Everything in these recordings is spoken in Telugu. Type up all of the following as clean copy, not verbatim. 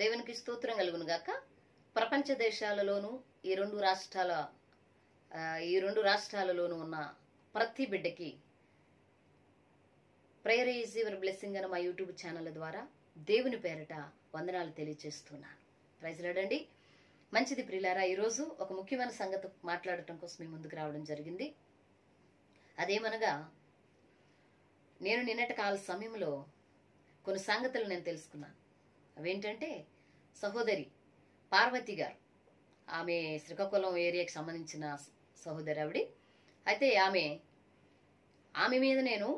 దేవునికి స్తోత్రం కలుగును గాక. ప్రపంచ దేశాలలోనూ ఈ రెండు రాష్ట్రాలలోనూ ఉన్న ప్రతి బిడ్డకి ప్రేయర్ ఈజ్ యువర్ బ్లెస్సింగ్ అనే మా యూట్యూబ్ ఛానల్ ద్వారా దేవుని పేరిట వందనాలు తెలియజేస్తున్నాను. Praise Lord. మంచిది ప్రియులారా, ఈరోజు ఒక ముఖ్యమైన సంగతి మాట్లాడటం కోసం మీ ముందుకు రావడం జరిగింది. అదేమనగా, నేను నిన్నటి కాల సమయంలో కొన్ని సంగతులు నేను తెలుసుకున్నాను. అవేంటంటే, సహోదరి పార్వతి గారు, ఆమె శ్రీకాకుళం ఏరియాకి సంబంధించిన సహోదరి ఆవిడి. అయితే ఆమె మీద నేను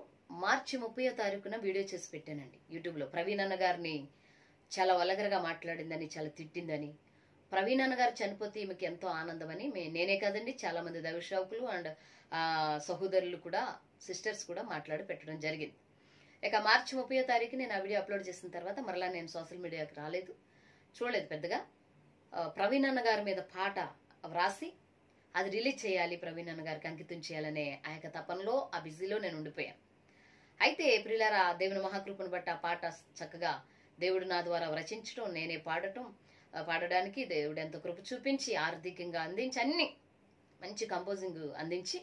మార్చి 30వ తారీఖున వీడియో చేసి పెట్టానండి యూట్యూబ్లో. ప్రవీణ్ అన్న గారిని చాలా వల్గరగా మాట్లాడిందని, చాలా తిట్టిందని, ప్రవీణ్ అన్న గారు చనిపోతే ఈమెకి ఎంతో ఆనందమని నేనే కాదండి, చాలా మంది దైవసేవకులు అండ్ సహోదరులు కూడా, సిస్టర్స్ కూడా మాట్లాడి పెట్టడం జరిగింది. ఇక మార్చి 30వ తారీఖు నేను ఆ వీడియో అప్లోడ్ చేసిన తర్వాత మరలా నేను సోషల్ మీడియాకి రాలేదు, చూడలేదు పెద్దగా. ప్రవీణ్ అన్న గారి మీద పాట వ్రాసి అది రిలీజ్ చేయాలి, ప్రవీణ్ అన్న గారికి అంకితం చేయాలనే ఆ యొక్క తపనలో, ఆ బిజీలో నేను ఉండిపోయాను. అయితే ప్రియులారా, దేవుని మహాకృపను బట్టి ఆ పాట చక్కగా దేవుడు నా ద్వారా రచించడం, నేనే పాడడానికి దేవుడు ఎంతో కృప చూపించి, ఆర్థికంగా అందించి, అన్ని మంచి కంపోజింగ్ అందించి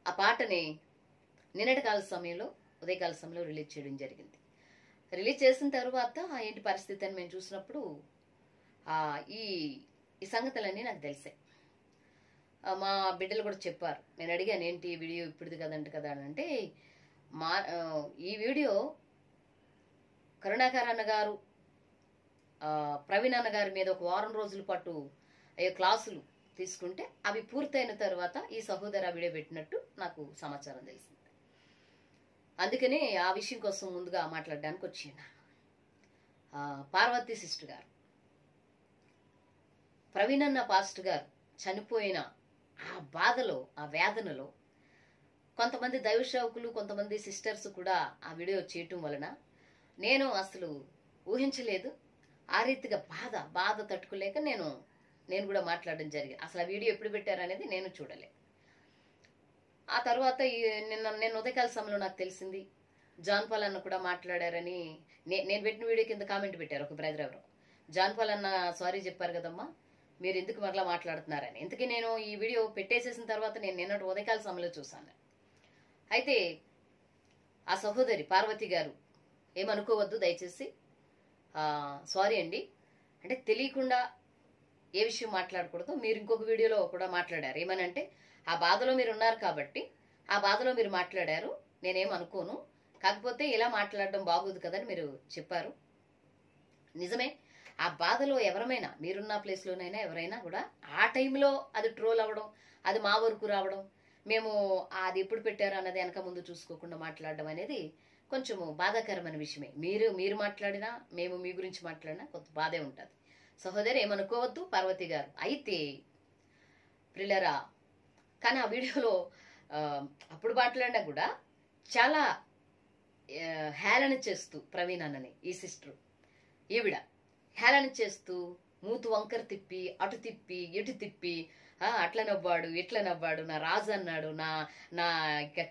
ఆ పాటని నిన్నటి కాల సమయంలో, ఉదయకాల సమయంలో రిలీజ్ చేయడం జరిగింది. రిలీజ్ చేసిన తర్వాత ఏంటి పరిస్థితి అని మేము చూసినప్పుడు ఈ సంగతులన్నీ నాకు తెలిసాయి. మా బిడ్డలు కూడా చెప్పారు. నేను అడిగాను, ఏంటి వీడియో ఇప్పుడుది కదంట కదా అని అంటే, ఈ వీడియో కరుణాకర్ అన్న గారు ప్రవీణ్ అన్న గారి మీద ఒక వారం రోజుల పాటు క్లాసులు తీసుకుంటే అవి పూర్తయిన తర్వాత ఈ సహోదరు ఆ వీడియో పెట్టినట్టు నాకు సమాచారం తెలిసింది. అందుకని ఆ విషయం కోసం ముందుగా మాట్లాడడానికి వచ్చింది. పార్వతి సిస్టర్ గారు, ప్రవీణ్ అన్న పాస్టర్ గారు చనిపోయిన ఆ బాధలో, ఆ వేదనలో కొంతమంది దైవసేవకులు, కొంతమంది సిస్టర్స్ కూడా ఆ వీడియో చేయటం వలన నేను అసలు ఊహించలేదు. ఆ రీతిగా బాధ తట్టుకోలేక నేను కూడా మాట్లాడడం జరిగింది. అసలు ఆ వీడియో ఎప్పుడు పెట్టారనేది నేను చూడలే. ఆ తర్వాత నేను ఉదయకాల సమయంలో నాకు తెలిసింది, జాన్ పాల్ అన్న కూడా మాట్లాడారని. నేను పెట్టిన వీడియో కింద కామెంట్ పెట్టారు ఒక బ్రదర్ ఎవరు, జాన్ పాల్ అన్న సారీ చెప్పారు కదమ్మా, మీరు ఎందుకు మరలా మాట్లాడుతున్నారని. ఇంతకీ నేను ఈ వీడియో పెట్టేసేసిన తర్వాత నేను నిన్నటి ఉదయకాల సమయంలో చూశాను. అయితే ఆ సహోదరి పార్వతి గారు, ఏమనుకోవద్దు దయచేసి, సారీ అండి, అంటే తెలియకుండా ఏ విషయం మాట్లాడకూడదు. మీరు ఇంకొక వీడియోలో కూడా మాట్లాడారు, ఏమనంటే, ఆ బాధలో మీరు ఉన్నారు కాబట్టి ఆ బాధలో మీరు మాట్లాడారు, నేనేం అనుకోను, కాకపోతే ఇలా మాట్లాడడం బాగోదు కదని మీరు చెప్పారు. నిజమే, ఆ బాధలో ఎవరమైనా, మీరున్న ప్లేస్లోనైనా ఎవరైనా కూడా ఆ టైంలో అది ట్రోల్ అవ్వడం, అది మా వరకు రావడం, మేము అది ఎప్పుడు పెట్టారు అన్నది వెనక ముందు చూసుకోకుండా మాట్లాడడం అనేది కొంచెము బాధాకరమైన విషయమే. మీరు మాట్లాడినా, మేము మీ గురించి మాట్లాడినా కొంత బాధే ఉంటుంది. సహోదరి ఏమనుకోవద్దు పార్వతి గారు. అయితే ప్రియులారా, కానీ ఆ వీడియోలో అప్పుడు మాట్లాడినా కూడా చాలా హేళన చేస్తూ ప్రవీణ్ అన్నని, ఈ సిస్టర్ ఈవిడ హేళన చేస్తూ, మూతు వంకర తిప్పి, అటు తిప్పి ఇటు తిప్పి, అట్లా నవ్వాడు, ఇట్లా నవ్వాడు, నా రాజు అన్నాడు, నా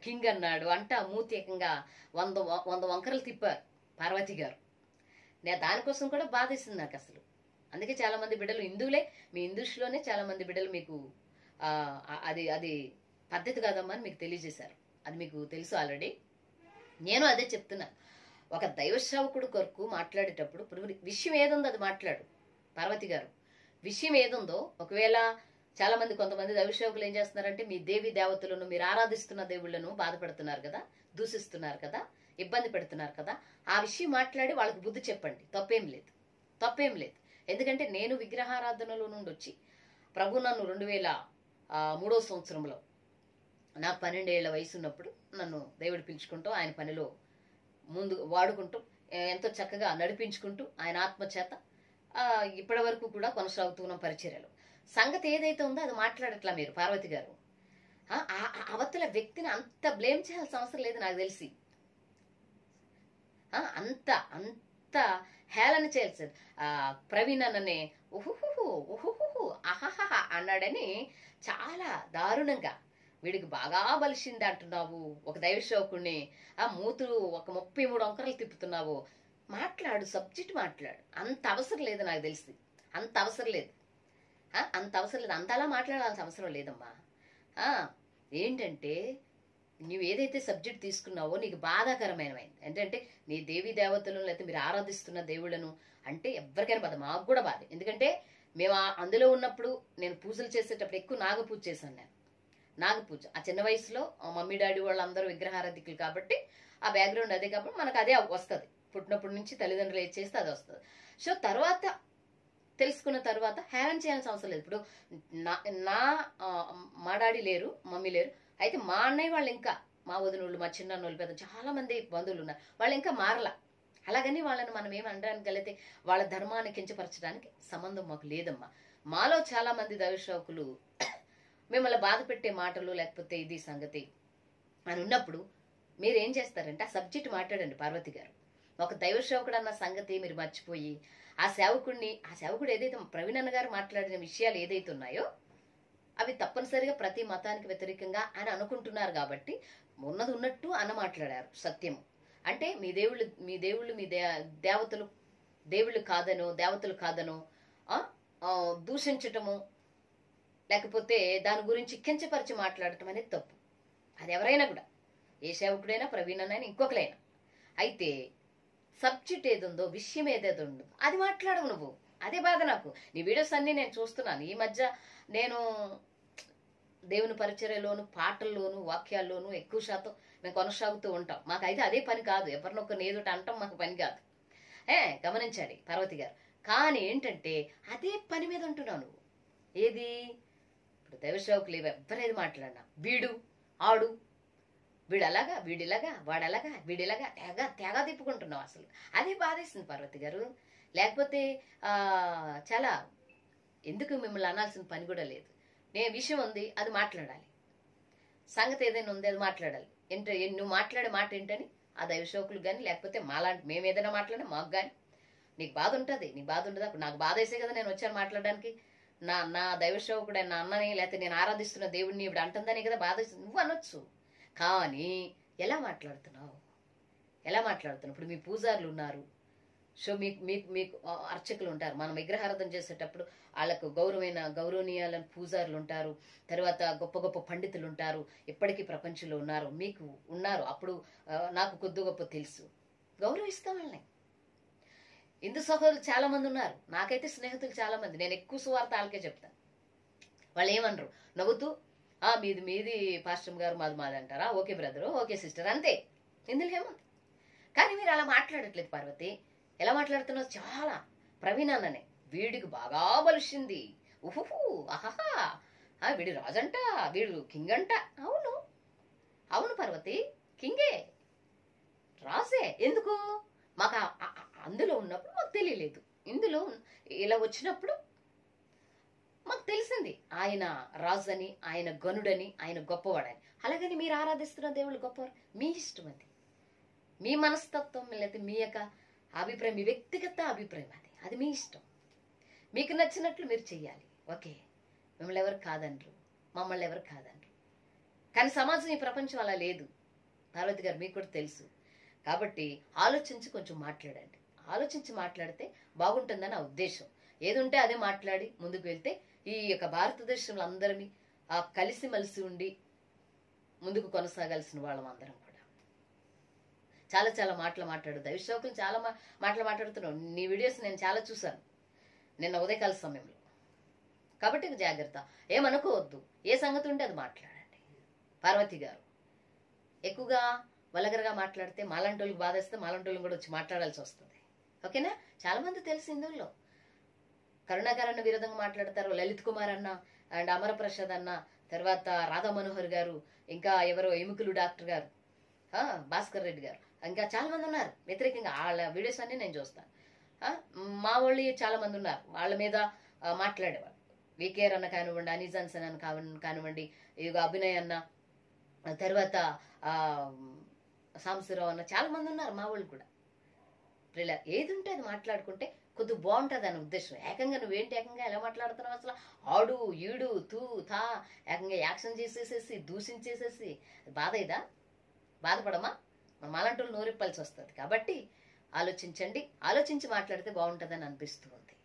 కింగ్ అన్నాడు అంట, మూతి ఏకంగా 100 వంకరలు తిప్పారు పార్వతి గారు. నేను దానికోసం కూడా బాధేసింది నాకు అసలు. అందుకే చాలా మంది బిడ్డలు, హిందువులే, మీ హిందూస్లోనే చాలా మంది బిడ్డలు మీకు అది పద్ధతి కాదమ్మా అని మీకు తెలియజేశారు. అది మీకు తెలుసు ఆల్రెడీ. నేను అదే చెప్తున్నా, ఒక దైవసేవకుడు కొరకు మాట్లాడేటప్పుడు విషయం ఏదుందో అది మాట్లాడు పార్వతి గారు. విషయం ఏదుందో, ఒకవేళ చాలా మంది, కొంతమంది దైవసేవకులు ఏం చేస్తున్నారంటే, మీ దేవి దేవతలను, మీరు ఆరాధిస్తున్న దేవుళ్లను బాధపడుతున్నారు కదా, దూషిస్తున్నారు కదా, ఇబ్బంది పెడుతున్నారు కదా, ఆ విషయం మాట్లాడి వాళ్ళకి బుద్ధి చెప్పండి. తప్పేం లేదు. ఎందుకంటే నేను విగ్రహారాధనలో నుండి వచ్చి, ప్రభు నన్ను 2003వ సంవత్సరంలో నాకు 12 ఏళ్ల వయసు ఉన్నప్పుడు నన్ను దేవుడు పిలుచుకుంటూ, ఆయన పనిలో ముందు వాడుకుంటూ, ఎంతో చక్కగా నడిపించుకుంటూ, ఆయన ఆత్మచేత ఇప్పటి వరకు కూడా కొనసాగుతున్న పరిచర్యలు. సంగతి ఏదైతే ఉందో అది మాట్లాడట్లా మీరు పార్వతి గారు. అవతల వ్యక్తిని అంత బ్లేమ్ చేయాల్సిన అవసరం లేదు నాకు తెలిసి. అంత హేళన చేయాల్సి, ప్రవీణ్ అన్ననే ఊహుహు అహహ అన్నాడని చాలా దారుణంగా, వీడికి బాగా బలిసింది అంటున్నావు, ఒక దైవసేవకుడిని మూతులు ఒక 33 వంకరలు తిప్పుతున్నావు, మాట్లాడు, సబ్జెక్ట్ మాట్లాడు. అంత అవసరం లేదు, నాకు తెలిసి అంత అవసరం లేదు. అంత అవసరం లేదు, అంతలా మాట్లాడాల్సిన అవసరం లేదమ్మా. ఏంటంటే నువ్వు ఏదైతే సబ్జెక్ట్ తీసుకున్నావో నీకు బాధాకరమైనవి ఏంటంటే నీ దేవీ దేవతలను లేకపోతే మీరు ఆరాధిస్తున్న దేవుళ్ళను అంటే ఎవరికైనా బాధ, మాకు కూడా బాధ. ఎందుకంటే మేము అందులో ఉన్నప్పుడు నేను పూజలు చేసేటప్పుడు ఎక్కువ నాగపూజ చేశాను. నేను నాగపూజ ఆ చిన్న వయసులో మమ్మీ డాడీ వాళ్ళందరూ విగ్రహారాధికులు కాబట్టి ఆ బ్యాక్గ్రౌండ్ అదే కాబట్టి మనకు అదే వస్తుంది. పుట్టినప్పటి నుంచి తల్లిదండ్రులు ఏది చేస్తే అది వస్తుంది. సో తర్వాత తెలుసుకున్న తర్వాత హేళన చేయాల్సిన అవసరం లేదు. ఇప్పుడు మా డాడీ లేరు, మమ్మీ లేరు, అయితే మా అన్నయ్య వాళ్ళు ఇంకా మా వదినోళ్ళు, మా చిన్నోళ్ళు, పెద్ద చాలా మంది బంధువులు ఉన్నారు, వాళ్ళు ఇంకా మారలా. అలాగని వాళ్ళని మనం ఏమనడానికి కలిగితే వాళ్ళ ధర్మాన్ని కించపరచడానికి సంబంధం మాకు లేదమ్మా. మాలో చాలా మంది దైవసేవకులు మిమ్మల్ని బాధ పెట్టే మాటలు లేకపోతే ఇది సంగతి అని ఉన్నప్పుడు మీరు ఏం చేస్తారంటే ఆ సబ్జెక్ట్ మాట్లాడండి. పార్వతి గారు, ఒక దైవసేవకుడు అన్న సంగతి మీరు మర్చిపోయి ఆ సేవకుడు ఏదైతే ప్రవీణ్ అన్న గారు మాట్లాడిన విషయాలు ఏదైతే ఉన్నాయో అవి తప్పనిసరిగా ప్రతి మతానికి వ్యతిరేకంగా అని అనుకుంటున్నారు కాబట్టి ఉన్నది ఉన్నట్టు అన్న మాట్లాడారు సత్యము. అంటే మీ దేవుళ్ళు మీ దేవతలు దేవుళ్ళు కాదనో దేవతలు కాదనో దూషించటము లేకపోతే దాని గురించి కించపరిచి మాట్లాడటం అనేది తప్పు. అది ఎవరైనా కూడా, ఏ సేవకుడైనా, ప్రవీణ్ అన్నైనా, ఇంకొకరైనా. అయితే సబ్జెక్ట్ ఏది ఉందో, విషయం ఏదేదో ఉందో అది మాట్లాడవు నువ్వు. అదే బాధ నాకు. నీ వీడియోస్ అన్ని నేను చూస్తున్నాను. ఈ మధ్య నేను దేవుని పరిచర్యలోను, పాటల్లోను, వాక్యాల్లోనూ ఎక్కువ శాతం మేము కొనసాగుతూ ఉంటాం. మాకైతే అదే పని కాదు, ఎవరినొక్క నేదుట అంటాం మాకు పని కాదు. గమనించాలి పార్వతి గారు. కానీ ఏంటంటే అదే పని మీద ఉంటున్నావు నువ్వు. ఏది ఇప్పుడు దైవసేవకులు ఎవరేది మాట్లాడినా వీడు ఆడు, వీడు అలాగా, వీడిలాగా, వాడలాగా, వీడిలాగా తెగ తిప్పుకుంటున్నావు. అసలు అదే బాధేస్తుంది పార్వతి గారు. లేకపోతే చాలా ఎందుకు మిమ్మల్ని అనాల్సిన పని కూడా లేదు. విషయం ఉంది, అది మాట్లాడాలి. సంగతి ఏదైనా ఉంది, అది మాట్లాడాలి. నువ్వు మాట్లాడే మాట ఏంటని ఆ దైవసేవకులు కానీ లేకపోతే మాలాంటి మేము ఏదైనా మాట్లాడినా మాకు కానీ నీకు బాధ ఉంటుంది. నీకు బాధ ఉంటుంది. అప్పుడు నాకు బాధ వేసే కదా నేను వచ్చాను మాట్లాడడానికి. నా దైవసేవకుడు నా అన్నని లేకపోతే నేను ఆరాధిస్తున్న దేవుడిని ఇప్పుడు అంటుందని కదా బాధ. నువ్వు అనొచ్చు, కానీ ఎలా మాట్లాడుతున్నావు? ఇప్పుడు మీ పూజారులు ఉన్నారు, సో మీకు అర్చకులు ఉంటారు. మనం విగ్రహారాధన చేసేటప్పుడు వాళ్ళకు గౌరవనీయాల పూజారులు ఉంటారు. తర్వాత గొప్ప గొప్ప పండితులు ఉంటారు, ఇప్పటికీ ప్రపంచంలో ఉన్నారు, మీకు ఉన్నారు. అప్పుడు నాకు కొద్ది గొప్ప తెలుసు, గౌరవిస్తాం వాళ్ళని. హిందూ సహోదరులు చాలా మంది ఉన్నారు, నాకైతే స్నేహితులు చాలా మంది. నేను ఎక్కువ సువార్త వాళ్ళకే చెప్తాను. వాళ్ళు ఏమనరు, నవ్వుతూ మీది పాస్టర్ గారు, మాది అంటారా, ఓకే బ్రదరు, ఓకే సిస్టర్, అంతే. ఇందులో ఏముంది? కానీ మీరు అలా మాట్లాడట్లేదు పార్వతి. ఎలా మాట్లాడుతున్నావు? చాలా ప్రవీణ్ అన్ననే వీడికి బాగా బలిసింది, ఊహు ఆహా, వీడి రాజంట, వీడు కింగ్ అంట. అవును పార్వతి, కింగే, రాజే. ఎందుకు? మాకు అందులో ఉన్నప్పుడు మాకు తెలియలేదు, ఇందులో ఇలా వచ్చినప్పుడు మాకు తెలిసింది ఆయన రాజు అని, ఆయన గనుడని, ఆయన గొప్పవాడని. అలాగని మీరు ఆరాధిస్తున్న దేవుళ్ళు గొప్పవారు, మీ ఇష్టం. అది మీ మనస్తత్వం, లేకపోతే మీ యొక్క అభిప్రాయం, మీ వ్యక్తిగత అభిప్రాయం. అది మీ ఇష్టం. మీకు నచ్చినట్లు మీరు చెయ్యాలి. ఓకే, మిమ్మల్ని ఎవరు కాదనరు, మమ్మల్ని ఎవరు కాదనరు. కానీ సమాజం, ఈ ప్రపంచం అలా లేదు పార్వతి గారు, మీకు కూడా తెలుసు. కాబట్టి ఆలోచించి కొంచెం మాట్లాడండి. ఆలోచించి మాట్లాడితే బాగుంటుందని నా ఉద్దేశం. ఏది ఉంటే అదే మాట్లాడి ముందుకు వెళ్తే ఈ యొక్క భారతదేశంలో అందరినీ కలిసిమెలిసి ఉండి ముందుకు కొనసాగాల్సిన వాళ్ళం అందరం కూడా. చాలా చాలా మాట్లాడు. దైవసేవకులు చాలా మాట్లాడుతున్నావు. నీ వీడియోస్ నేను చాలా చూశాను నిన్న ఉదయకాల సమయంలో. కాబట్టి జాగ్రత్త, ఏమనుకోవద్దు. ఏ సంగతి ఉంటే అది మాట్లాడండి. పార్వతి గారు ఎక్కువగా వలగరగా మాట్లాడితే మాలాంటి వాళ్ళకి బాధేస్తే మాలాంటి వాళ్ళని కూడా వచ్చి మాట్లాడాల్సి వస్తుంది. ఓకేనా? చాలా మంది తెలిసి ఇందులో కరుణాకర్ అన్న విరోధంగా మాట్లాడతారు, లలిత్ కుమార్ అన్న అండ్ అమరప్రసాద్ అన్న, తర్వాత రాధా మనోహర్ గారు, ఇంకా ఎవరో ఎముకలు డాక్టర్ గారు, భాస్కర్ రెడ్డి గారు, ఇంకా చాలా మంది ఉన్నారు వ్యతిరేకంగా. వాళ్ళ వీడియోస్ అన్ని నేను చూస్తాను. మా వాళ్ళు చాలా మంది ఉన్నారు, వాళ్ళ మీద మాట్లాడేవాళ్ళు. వికేఆర్ అన్న కానివ్వండి, అనిజాన్సన్ అన్న కానివ్వండి, ఇదిగో అభినయ్ అన్న, తర్వాత సాంబశివరావు అన్న, చాలా మంది ఉన్నారు మా వాళ్ళు కూడా. ఏది ఉంటే అది మాట్లాడుకుంటే కొద్దిగా బాగుంటుంది అనే ఉద్దేశం. ఏకంగా నువ్వేంటి ఏకంగా ఎలా మాట్లాడుతున్నావు? అసలు ఆడు ఈడు తూ తా ఏకంగా యాక్షన్ చేసేసేసి దూషించేసేసి బాధ ఇదా? బాధపడమా? మన మాలంటోళ్ళు నోరిప్పాల్సి వస్తుంది. కాబట్టి ఆలోచించండి, ఆలోచించి మాట్లాడితే బాగుంటుందని అనిపిస్తూ ఉంది.